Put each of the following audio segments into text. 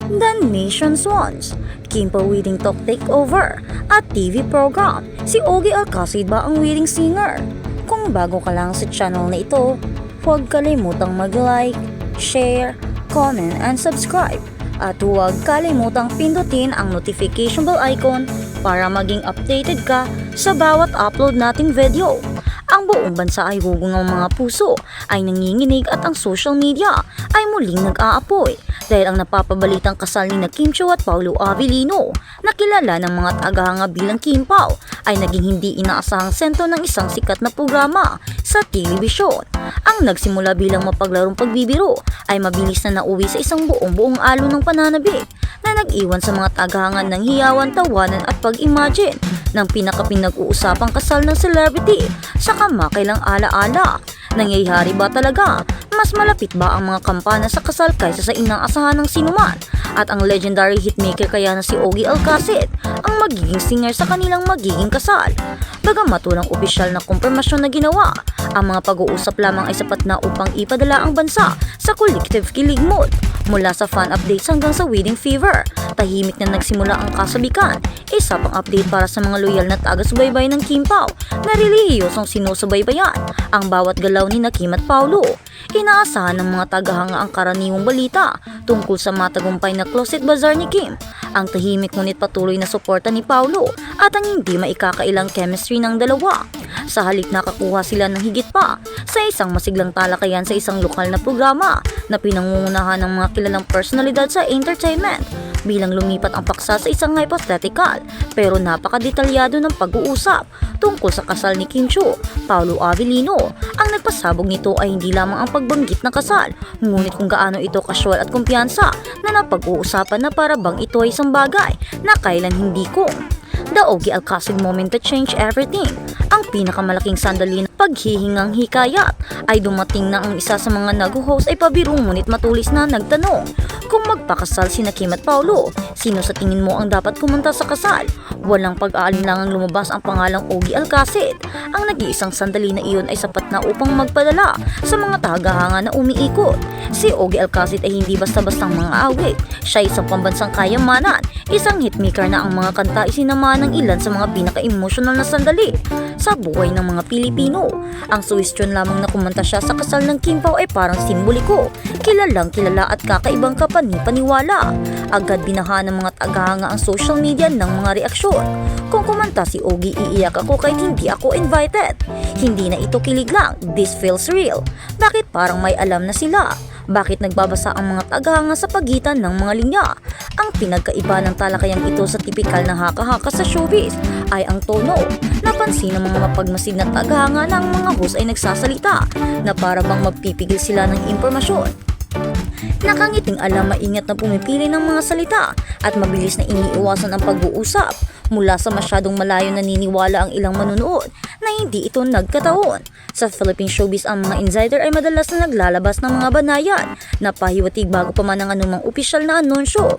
The Nation's Wants, Kimpo Wedding Talk Takeover, at TV program, si Ogie Alcacid ba ang wedding singer? Kung bago ka lang sa channel na ito, huwag kalimutang mag-like, share, comment, and subscribe. At huwag kalimutang pindutin ang notification bell icon para maging updated ka sa bawat upload nating video. Ang buong bansa ay hugung ng mga puso, ay nanginginig at ang social media ay muling nag-aapoy dahil ang napapabalitang kasal ni Kim Chiu at Paolo Avellino na kilala ng mga tagahanga bilang Kim Pao ay naging hindi inaasahang sentro ng isang sikat na programa sa telebisyon. Ang nagsimula bilang mapaglarong pagbibiro ay mabilis na nauwi sa isang buong alon ng pananabik na nag-iwan sa mga tagahanga ng hiyawan, tawanan at pag-imagine ng pinaka-pinag-uusapang kasal ng celebrity sa kamakailang alaala. Nangyayari ba talaga? Mas malapit ba ang mga kampana sa kasal kaysa sa inaasahan ng sinuman? At ang legendary hitmaker kaya na si Ogie Alcacid ang magiging singer sa kanilang magiging kasal? Bagamat walang opisyal na kumpirmasyon na ginawa, ang mga pag-uusap lamang ay sapat na upang ipadala ang bansa sa collective kilig mood. Mula sa fan updates hanggang sa wedding fever, tahimik na nagsimula ang kasabikan. Isa pang update para sa mga loyal na taga-subaybay ng Kim Pao na relihiyosong sinusubaybayan ang bawat galaw ni Kim at Paolo. Inaasahan ng mga tagahanga ang karaniwang balita tungkol sa matagumpay na closet bazaar ni Kim, ang tahimik ngunit patuloy na suporta ni Paolo at ang hindi maikakailang chemistry ng dalawa. Sa halip nakakuha sila ng higit pa sa isang masiglang talakayan sa isang lokal na programa na pinangungunahan ng mga kilalang personalidad sa entertainment. Bilang lumipat ang paksa sa isang hypothetical pero napakadetalyado ng pag-uusap tungkol sa kasal ni Kim Chiu, Paolo Avellino. Ang nagpasabog nito ay hindi lamang ang pagbanggit ng kasal, ngunit kung gaano ito kasyual at kumpiyansa na napag-uusapan na para bang ito ay isang bagay na kailan hindi kung. The Ogie Alcacid moment that changed everything. Ang pinakamalaking sandali ng paghihingang hikayat ay dumating na ang isa sa mga nag-host ay pabirong ngunit matulis na nagtanong, kung magpakasal sina Kim at Paolo, sino sa tingin mo ang dapat pumunta sa kasal? Walang pag-aalinlangang lumabas ang pangalang Ogie Alcacid. Ang nag-iisang sandali na iyon ay sapat na upang magpadala sa mga tagahanga na umiikot. Si Ogie Alcacid ay hindi basta-bastang mga awit. Siya ay isang pambansang kayamanan, isang hitmaker na ang mga kanta isinamahan ng ilan sa mga pinaka-emotional na sandali sa buhay ng mga Pilipino. Ang suwestyon lamang na kumanta siya sa kasal ng Kim Pao ay parang simboliko, kilalang kilala at kakaibang kapani-paniwala. Agad binaha ng mga tagahanga ang social media ng mga reaksyon. Kung kumanta si Ogie, iiyak ako kahit hindi ako invited. Hindi na ito kilig lang, this feels real. Bakit parang may alam na sila? Bakit nagbabasa ang mga tagahanga sa pagitan ng mga linya? Ang pinagkaiba ng talakayang ito sa tipikal na haka-haka sa showbiz ay ang tono. Napansin ng mga mapagmasid na tagahanga na ang mga host ay nagsasalita na para bang magpipigil sila ng impormasyon. Nakangiting alam maingat na pumipili ng mga salita at mabilis na iniiwasan ang pag-uusap. Mula sa masyadong malayo naniniwala ang ilang manunood na hindi ito nagkataon. Sa Philippine showbiz ang mga insider ay madalas na naglalabas ng mga banayan na pahiwatig bago pa man ang anumang opisyal na anunsyo.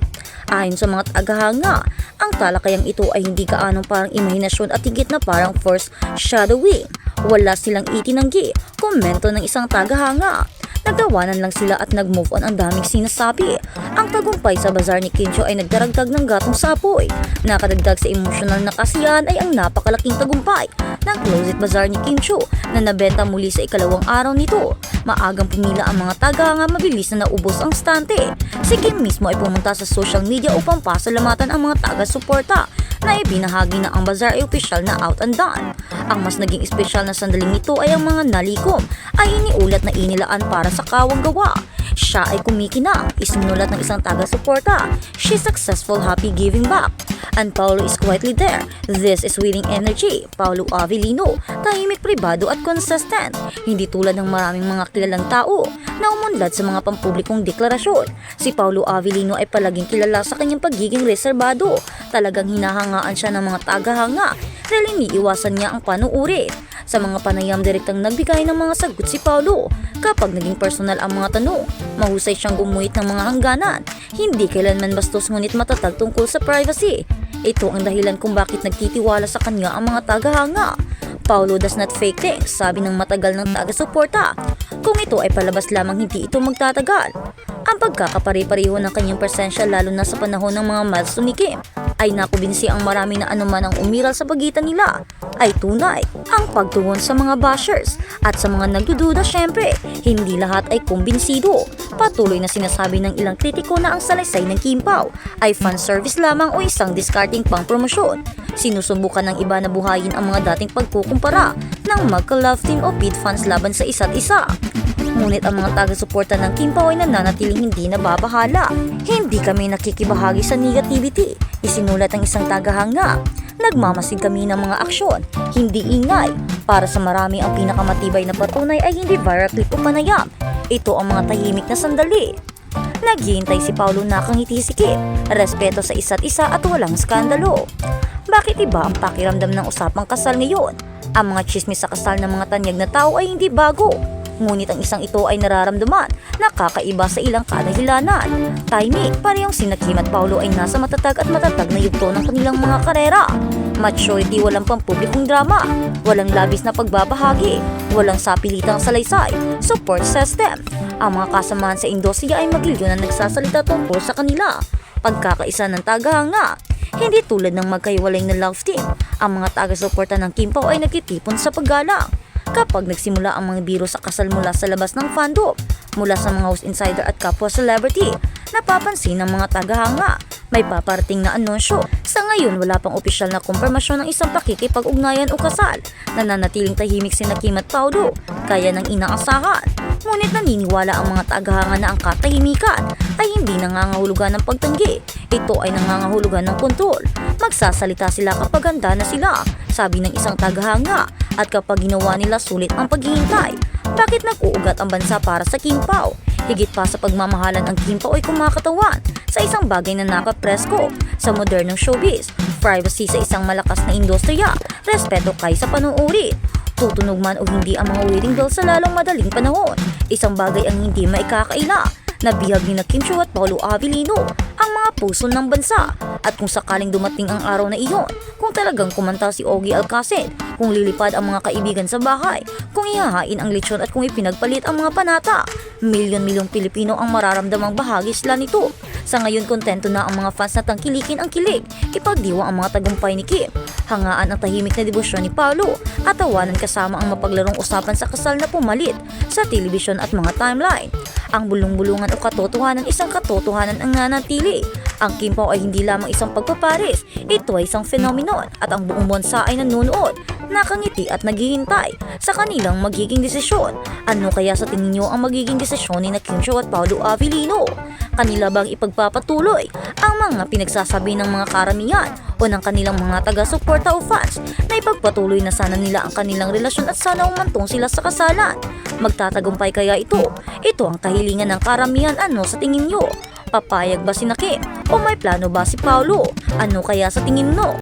Ayon sa mga tagahanga, ang talakayang ito ay hindi kaanong parang imahinasyon at higit na parang foreshadowing. Wala silang itinanggi, komento ng isang tagahanga. Nagtawanan lang sila at nag-move on ang daming sinasabi. Ang tagumpay sa bazaar ni Kim Chiu ay nagdaragdag ng gatong sa apoy. Nakadagdag sa emosyonal na kasiyahan ay ang napakalaking tagumpay ng closet bazaar ni Kim Chiu na nabenta muli sa ikalawang araw nito. Maagang pumila ang mga tagahanga, mabilis na naubos ang stante. Si Kim mismo ay pumunta sa social media upang pasalamatan ang mga taga-suporta na ibinahagi na ang bazaar ay opisyal na out and done. Ang mas naging espesyal na sandaling ito ay ang mga nalikom ay iniulat na inilaan para sa kawang gawa. Siya ay kumikinang, isinulat ng isang taga-suporta. She's successful, happy giving back. And Paolo is quietly there. This is winning energy. Paolo Avellino, tahimik, pribado at consistent. Hindi tulad ng maraming mga kilalang tao na umunlad sa mga pampublikong deklarasyon. Si Paolo Avellino ay palaging kilala sa kanyang pagiging reserbado. Talagang hinahangaan siya ng mga tagahanga dahil iniiwasan niya ang panuurit. Sa mga panayam, direktang nagbigay ng mga sagot si Paolo. Kapag naging personal ang mga tanong, mahusay siyang gumuhit ng mga hangganan. Hindi kailanman bastos ngunit matatag tungkol sa privacy. Ito ang dahilan kung bakit nagtitiwala sa kanya ang mga tagahanga. Paolo does not fake things, sabi ng matagal ng taga-suporta. Kung ito ay palabas lamang, hindi ito magtatagal. Ang pagkakapare-pareho ng kanyang presensya lalo na sa panahon ng mga milestone ni Kim ay nakubinsi ang marami na anuman ang umiral sa pagitan nila ay tunay. Ang pagtugon sa mga bashers at sa mga nagdududa syempre, hindi lahat ay kumbinsido. Patuloy na sinasabi ng ilang kritiko na ang salaysay ng Kim Pao ay fan service lamang o isang discarding pang promosyon. Sinusubukan ng iba na buhayin ang mga dating pagkukumpara ng magka-love team o pit fans laban sa isa't isa. Ngunit ang mga taga-suporta ng Kim Pao ay nananatiling hindi nababahala. Hindi kami nakikibahagi sa negativity, isinulat ang isang tagahanga. Nagmamasid kami ng mga aksyon, hindi ingay. Para sa marami ang pinakamatibay na patunay ay hindi viral clip o panayam. Ito ang mga tahimik na sandali. Naghihintay si Paulo na nakangiti si Kim, respeto sa isa't isa at walang skandalo. Bakit iba ang pakiramdam ng usapang kasal ngayon? Ang mga chismis sa kasal ng mga tanyag na tao ay hindi bago. Ngunit ang isang ito ay nararamdaman na kakaiba sa ilang kadahilanan. Timing, parehong sina Kim at Paulo ay nasa matatag at matatag na yugto ng kanilang mga karera. Maturity, walang pampublikong drama, walang labis na pagbabahagi, walang sapilitang salaysay, support system. Ang mga kasamahan sa industriya ay magilyo na nagsasalita tungkol sa kanila. Pagkakaisa ng tagahanga, hindi tulad ng magkahiwalay na love team, ang mga taga-suporta ng Kim Pao ay nagtitipon sa paggalang. Kapag nagsimula ang mga biro sa kasal mula sa labas ng fandom, mula sa mga host insider at kapwa celebrity, napapansin ng mga tagahanga, may paparating na anunsyo. Sa ngayon, wala pang opisyal na kumpirmasyon ng isang pakikipag-ugnayan o kasal. Nananatiling tahimik sina Kim at Paulo, kaya ng inaasahan. Ngunit naniniwala ang mga tagahanga na ang katahimikan ay hindi nangangahulugan ng pagtanggi. Ito ay nangangahulugan ng kontrol. Magsasalita sila kapag handa na sila, sabi ng isang tagahanga. At kapag ginawa nila sulit ang paghihintay, bakit nag-uugat ang bansa para sa Kim Pao? Higit pa sa pagmamahalan, ang Kim Pao ay kumakatawan sa isang bagay na nakapresko sa modernong showbiz, privacy sa isang malakas na industriya, respeto kay sa panuuri. Tutunog man o hindi ang mga wedding bells sa lalong madaling panahon, isang bagay ang hindi maikakaila. Nabihag ni na Kim Chiu at Paulo Avellino ang mga puso ng bansa. At kung sakaling dumating ang araw na iyon, kung talagang kumanta si Ogie Alcacid, kung lilipad ang mga kaibigan sa bahay, kung ihahain ang lechon at kung ipinagpalit ang mga panata, milyon-milyong Pilipino ang mararamdamang bahagi sila nito. Sa ngayon, kontento na ang mga fans na tangkilikin ang kilig, ipagdiwa ang mga tagumpay ni Kim, hangaan ang tahimik na debosyon ni Paulo, at tawanan kasama ang mapaglarong usapan sa kasal na pumalit sa telebisyon at mga timeline. Ang bulong-bulungan o katotohanan, isang katotohanan ang nanatili. Ang Kim Pao ay hindi lamang isang pagpaparis, ito ay isang phenomenon at ang buong bansa ay nanonood, nakangiti at naghihintay sa kanilang magiging desisyon. Ano kaya sa tingin niyo ang magiging desisyon ni na Kim Chiu at Paulo Avellino? Kanila bang ipagpapatuloy ang mga pinagsasabi ng mga karamihan o ng kanilang mga taga-suporta o fans na ipagpatuloy na sana nila ang kanilang relasyon at sana umantong sila sa kasalan? Magtatagumpay kaya ito? Ito ang kahilingan ng karamihan. Ano sa tingin niyo? Papayag ba si Kim? O may plano ba si Paulo? Ano kaya sa tingin mo?